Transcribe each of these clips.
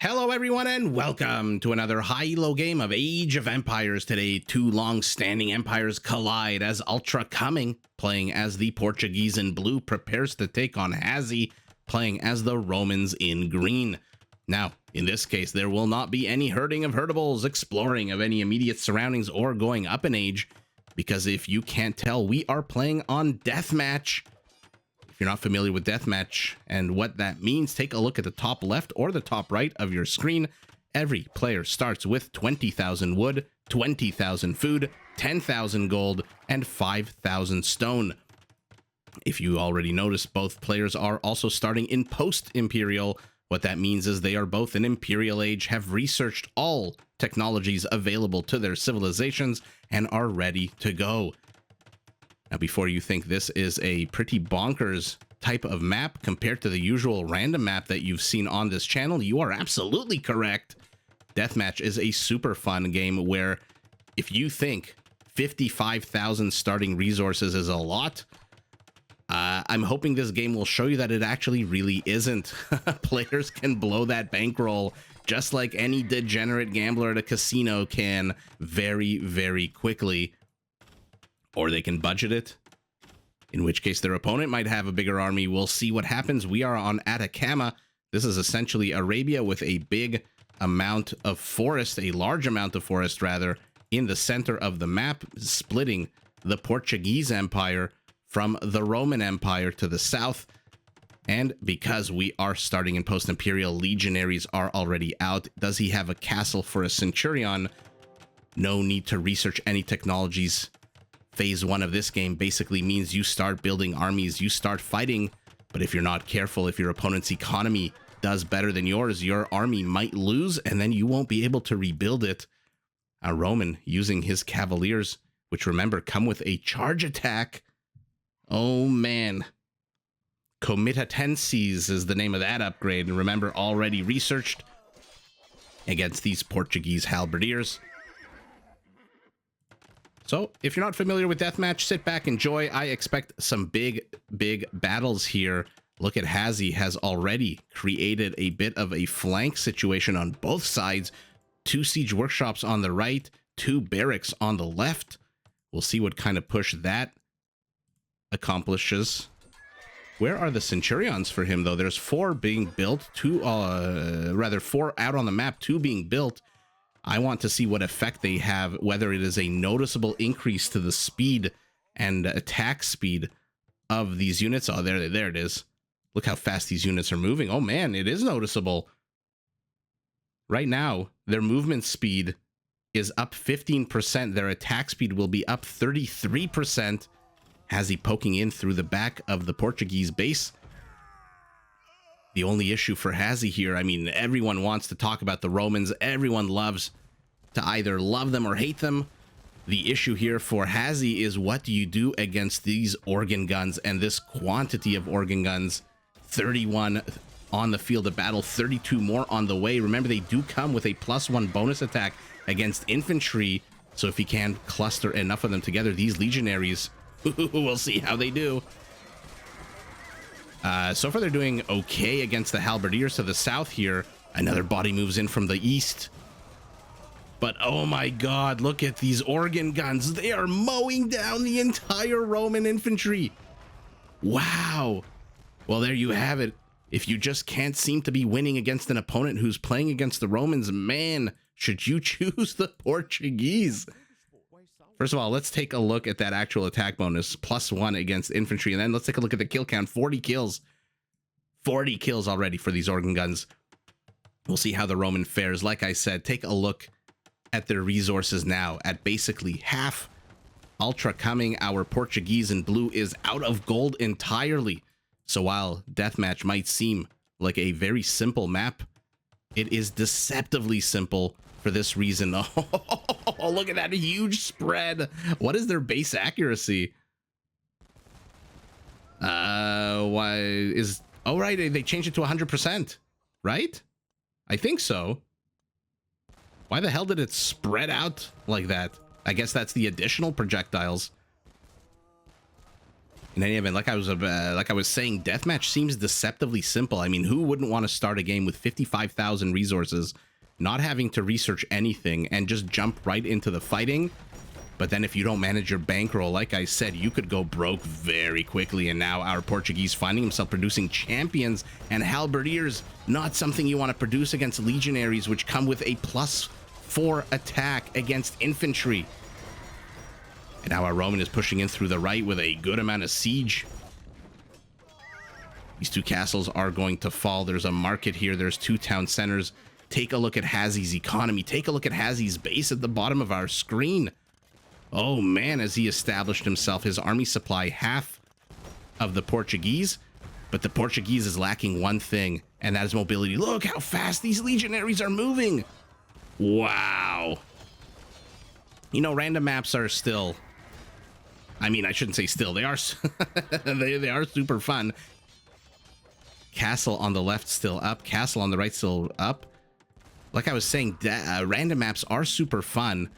Hello everyone and welcome to another high-elo game of Age of Empires. Today, two long-standing empires collide as Ultra Coming, playing as the Portuguese in blue, prepares to take on HazZy, playing as the Romans in green. Now, in this case, there will not be any herding of herdables, exploring of any immediate surroundings, or going up in age, because if you can't tell, we are playing on Deathmatch. If you're not familiar with Deathmatch and what that means, take a look at the top left or the top right of your screen. Every player starts with 20,000 wood, 20,000 food, 10,000 gold, and 5,000 stone. If you already noticed, both players are also starting in Post-imperial. What that means is they are both in Imperial Age, have researched all technologies available to their civilizations, and are ready to go. Now, before you think this is a pretty bonkers type of map compared to the usual random map that you've seen on this channel, you are absolutely correct. Deathmatch is a super fun game where if you think 55,000 starting resources is a lot, I'm hoping this game will show you that it actually really isn't. Players can blow that bankroll just like any degenerate gambler at a casino can very, very quickly. Or they can budget it, in which case their opponent might have a bigger army. We'll see what happens. We are on Atacama. This is essentially Arabia with a big amount of forest, a large amount of forest rather, in the center of the map, splitting the Portuguese Empire from the Roman Empire to the south. And because we are starting in Post-imperial, legionaries are already out. Does he have a castle for a centurion? No need to research any technologies. Phase 1 of this game basically means you start building armies, you start fighting, but if you're not careful, if your opponent's economy does better than yours, your army might lose, and then you won't be able to rebuild it. A Roman using his cavaliers, which remember come with a charge attack. Oh man. Comitatenses is the name of that upgrade, and remember, already researched against these Portuguese halberdiers. So, if you're not familiar with Deathmatch, sit back, enjoy. I expect some big battles here. Look at HazZy has already created a bit of a flank situation on both sides. 2 siege workshops on the right, 2 barracks on the left. We'll see what kind of push that accomplishes. Where are the centurions for him, though? There's 4 being built, 4 out on the map, 2 being built. I want to see what effect they have, whether it is a noticeable increase to the speed and attack speed of these units. Oh, there it is. Look how fast these units are moving. Oh man, it is noticeable. Right now, their movement speed is up 15%. Their attack speed will be up 33%. HazZy poking in through the back of the Portuguese base. The only issue for HazZy here, I mean, everyone wants to talk about the Romans. Everyone loves to either love them or hate them. The issue here for HazZy is, what do you do against these organ guns and this quantity of organ guns? 31 on the field of battle, 32 more on the way. Remember, they do come with a +1 bonus attack against infantry. So if you can cluster enough of them together, these legionaries, we'll see how they do. So far, they're doing okay against the halberdiers to the south here. Another body moves in from the east. But oh my god, look at these organ guns. They are mowing down the entire Roman infantry. Wow. Well, there you have it. If you just can't seem to be winning against an opponent who's playing against the Romans, man, should you choose the Portuguese? First of all, let's take a look at that actual attack bonus, +1 against infantry, and then let's take a look at the kill count. 40 kills. 40 kills already for these organ guns. We'll see how the Roman fares. Like I said, take a look at their resources now. At basically half, Ultra Coming, our Portuguese in blue, is out of gold entirely. So while Deathmatch might seem like a very simple map, it is deceptively simple for this reason. Oh, look at that huge spread. What is their base accuracy? Why is... Oh, right, they changed it to 100%, right? I think so. Why the hell did it spread out like that? I guess that's the additional projectiles. In any event, like I was saying, deathmatch seems deceptively simple. I mean, who wouldn't want to start a game with 55,000 resources, not having to research anything, and just jump right into the fighting? But then if you don't manage your bankroll, like I said, you could go broke very quickly. And now our Portuguese finding himself producing champions and halberdiers, not something you want to produce against legionaries, which come with a +4 attack against infantry. And now our Roman is pushing in through the right with a good amount of siege. These two castles are going to fall. There's a market here. There's two town centers. Take a look at HazZy's economy. Take a look at HazZy's base at the bottom of our screen. Oh man, has he established himself. His army supply half of the Portuguese, but the Portuguese is lacking one thing, and that is mobility. Look how fast these legionaries are moving. Wow. You know, random maps are still... I mean, I shouldn't say still. They are they are super fun. Castle on the left still up. Castle on the right still up. Like I was saying, random maps are super fun.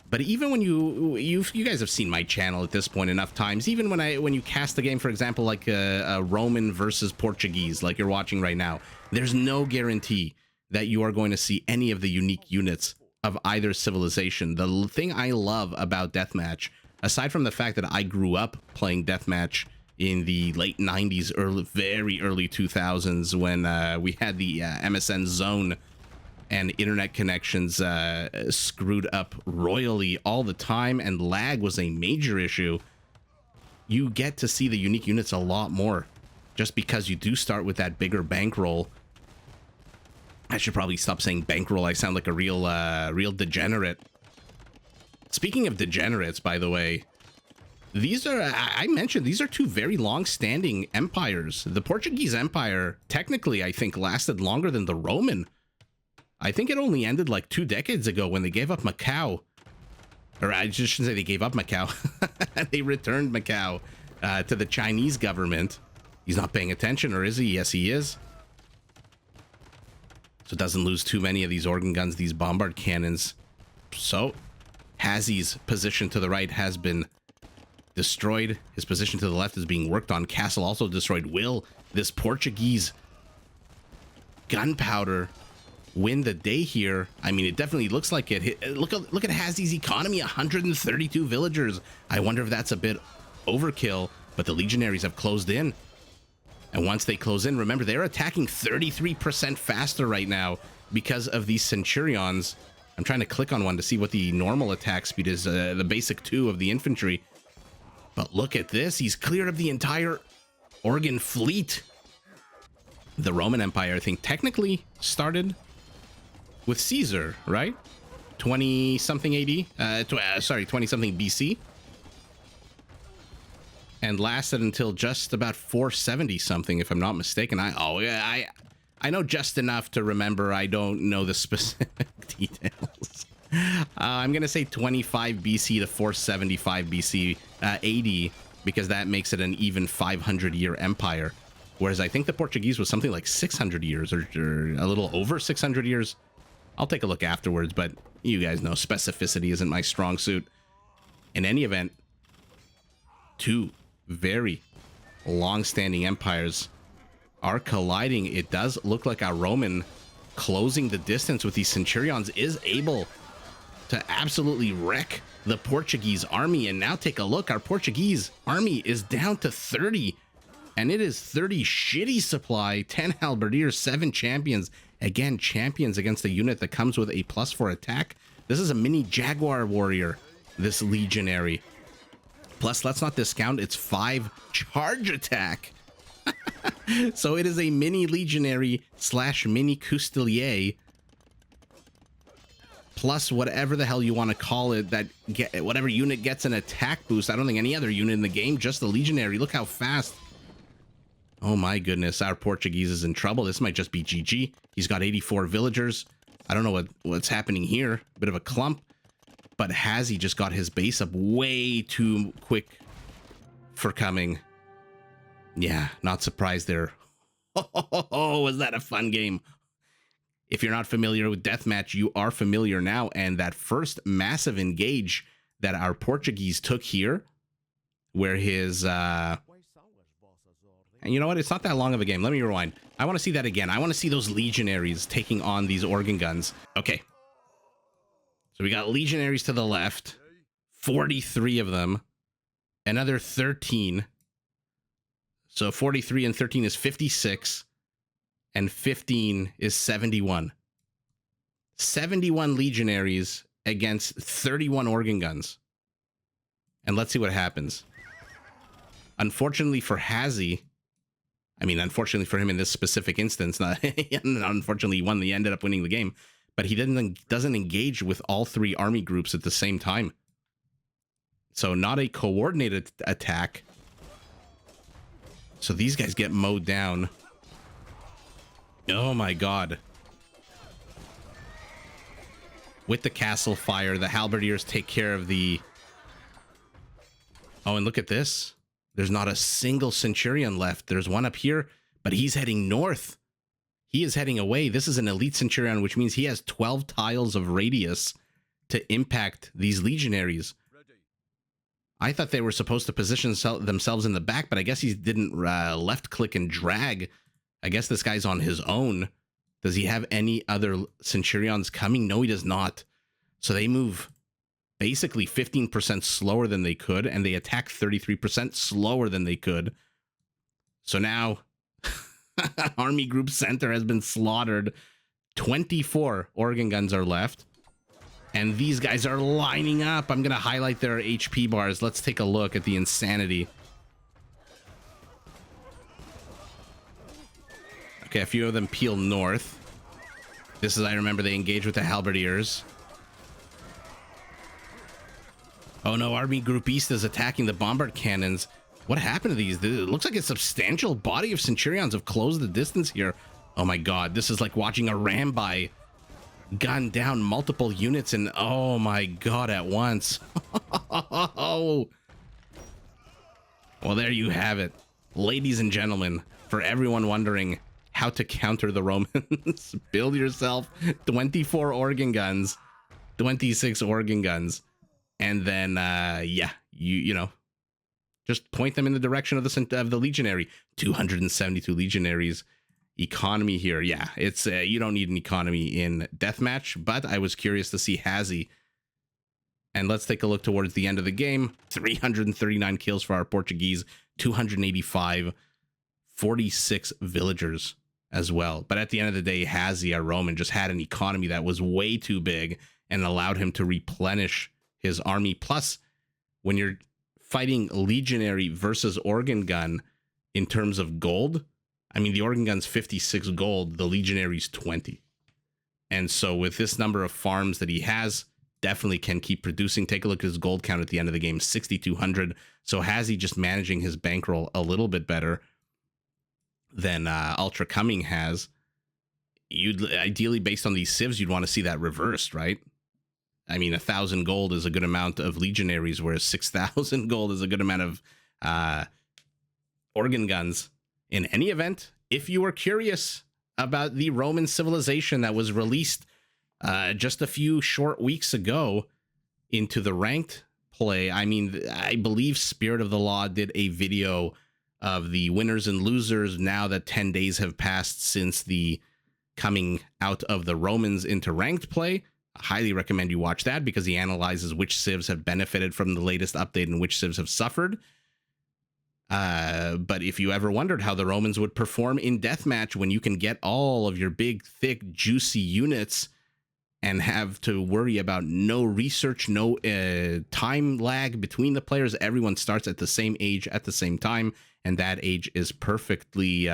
But even when you guys have seen my channel at this point enough times, even when you cast the game, for example, like a Roman versus Portuguese, like you're watching right now, there's no guarantee that you are going to see any of the unique units of either civilization. The thing I love about deathmatch, aside from the fact that I grew up playing deathmatch in the late 90s, very early 2000s, when we had the MSN zone and internet connections screwed up royally all the time, and lag was a major issue, you get to see the unique units a lot more, just because you do start with that bigger bankroll. I should probably stop saying bankroll. I sound like a real degenerate. Speaking of degenerates, by the way, these are, I mentioned, these are two very long-standing empires. The Portuguese Empire, technically, I think, lasted longer than the Roman. I think it only ended like 2 decades ago when they gave up Macau. Or I just shouldn't say they gave up Macau. They returned Macau to the Chinese government. He's not paying attention, or is he? Yes, he is. So it doesn't lose too many of these organ guns, these bombard cannons. So HazZy's position to the right has been destroyed. His position to the left is being worked on. Castle also destroyed. Will this Portuguese gunpowder win the day here? I mean, it definitely looks like it. Look at HazZy's economy, 132 villagers. I wonder if that's a bit overkill, but the legionaries have closed in. And once they close in, remember, they're attacking 33% faster right now because of these centurions. I'm trying to click on one to see what the normal attack speed is, the basic 2 of the infantry. But look at this. He's cleared up the entire organ fleet. The Roman Empire, I think, technically started with Caesar, right? 20-something AD? 20-something BC. And lasted until just about 470-something, if I'm not mistaken. I know just enough to remember. I don't know the specific details. I'm going to say 25 BC to 475 BC AD, because that makes it an even 500-year empire. Whereas I think the Portuguese was something like 600 years, or a little over 600 years. I'll take a look afterwards, but you guys know specificity isn't my strong suit. In any event, two very long-standing empires are colliding. It does look like our Roman, closing the distance with these centurions, is able to absolutely wreck the Portuguese army. And now take a look, our Portuguese army is down to 30, and it is 30 shitty supply, 10 halberdiers, 7 champions. Again, champions against a unit that comes with a +4 attack. This is a mini Jaguar warrior, this legionary. Plus, let's not discount its 5 charge attack. So it is a mini legionary / mini Custelier, plus whatever the hell you want to call it, that whatever unit gets an attack boost. I don't think any other unit in the game, just the legionary. Look how fast. Oh my goodness, our Portuguese is in trouble. This might just be GG. He's got 84 villagers. I don't know what's happening here. Bit of a clump. But HazZy just got his base up way too quick for coming. Yeah, not surprised there. Oh, was that a fun game? If you're not familiar with deathmatch, you are familiar now. And that first massive engage that our Portuguese took here, where his And you know what? It's not that long of a game. Let me rewind. I want to see that again. I want to see those legionaries taking on these organ guns. Okay. So we got legionaries to the left. 43 of them. Another 13. So 43 and 13 is 56. And 15 is 71. 71 legionaries against 31 organ guns. And let's see what happens. Unfortunately for HazZy, I mean, unfortunately for him in this specific instance, not unfortunately he won. He ended up winning the game, but he doesn't engage with all three army groups at the same time. So not a coordinated attack. So these guys get mowed down. Oh my god. With the castle fire, the halberdiers take care of the... Oh, and look at this. There's not a single centurion left. There's one up here, but he's heading north. He is heading away. This is an elite centurion, which means he has 12 tiles of radius to impact these legionaries. I thought they were supposed to position themselves in the back, but I guess he didn't left click and drag. I guess this guy's on his own. Does he have any other centurions coming? No, he does not. So they move basically 15% slower than they could, and they attack 33% slower than they could. So now Army Group Center has been slaughtered. 24 organ guns are left. And these guys are lining up. I'm going to highlight their HP bars. Let's take a look at the insanity. Okay, a few of them peel north. This is, I remember, they engage with the halberdiers. Oh no, Army Group East is attacking the bombard cannons. What happened to these? It looks like a substantial body of centurions have closed the distance here. Oh my god, this is like watching a Rambai gun down multiple units and oh my god at once. Oh. Well, there you have it. Ladies and gentlemen, for everyone wondering how to counter the Romans, build yourself 24 organ guns, 26 organ guns, and then yeah, you know, just point them in the direction of the legionary. 272 legionaries. Economy here, yeah, it's you don't need an economy in deathmatch, but I was curious to see HazZy. And let's take a look towards the end of the game. 339 kills for our Portuguese, 285, 46 villagers as well. But at the end of the day, HazZy, our Roman, just had an economy that was way too big and allowed him to replenish his army. Plus, when you're fighting legionary versus organ gun in terms of gold, I mean, the organ gun's 56 gold, the legionary's 20. And so with this number of farms that he has, definitely can keep producing. Take a look at his gold count at the end of the game, 6,200. So HazZy just managing his bankroll a little bit better than Ultra Coming has. You'd ideally, based on these civs, you'd want to see that reversed, right? I mean, 1,000 gold is a good amount of legionaries, whereas 6,000 gold is a good amount of organ guns. In any event, if you were curious about the Roman civilization that was released just a few short weeks ago into the ranked play, I mean, I believe Spirit of the Law did a video of the winners and losers now that 10 days have passed since the coming out of the Romans into ranked play. I highly recommend you watch that because he analyzes which civs have benefited from the latest update and which civs have suffered. But if you ever wondered how the Romans would perform in deathmatch when you can get all of your big, thick, juicy units and have to worry about no research, no time lag between the players, everyone starts at the same age at the same time, and that age is perfectly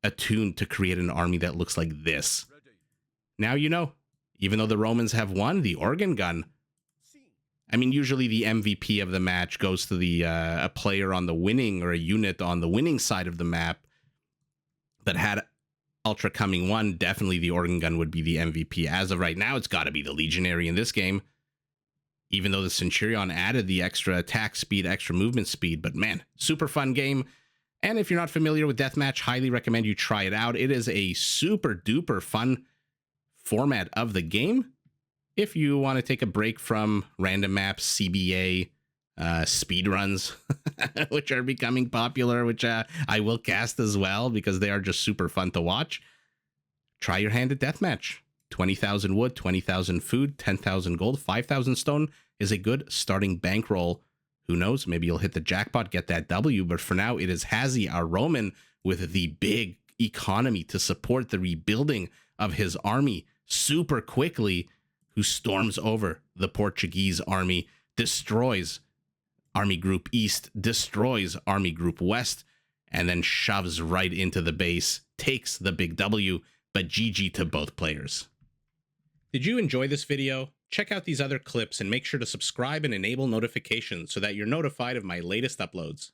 attuned to create an army that looks like this. Now you know, even though the Romans have won, the organ gun, I mean, usually the MVP of the match goes to the a player on the winning or a unit on the winning side of the map. But had Ultra Coming won, definitely the organ gun would be the MVP. As of right now, it's got to be the Legionary in this game. Even though the Centurion added the extra attack speed, extra movement speed. But man, super fun game. And if you're not familiar with Deathmatch, highly recommend you try it out. It is a super duper fun format of the game. If you want to take a break from random maps, CBA, speed runs, which are becoming popular, which I will cast as well because they are just super fun to watch. Try your hand at deathmatch. 20,000 wood, 20,000 food, 10,000 gold, 5,000 stone is a good starting bankroll. Who knows? Maybe you'll hit the jackpot, get that W. But for now, it is HazZy, our Roman, with the big economy to support the rebuilding of his army super quickly, who storms over the Portuguese army, destroys Army Group East, destroys Army Group West, and then shoves right into the base, takes the big W, but GG to both players. Did you enjoy this video? Check out these other clips and make sure to subscribe and enable notifications so that you're notified of my latest uploads.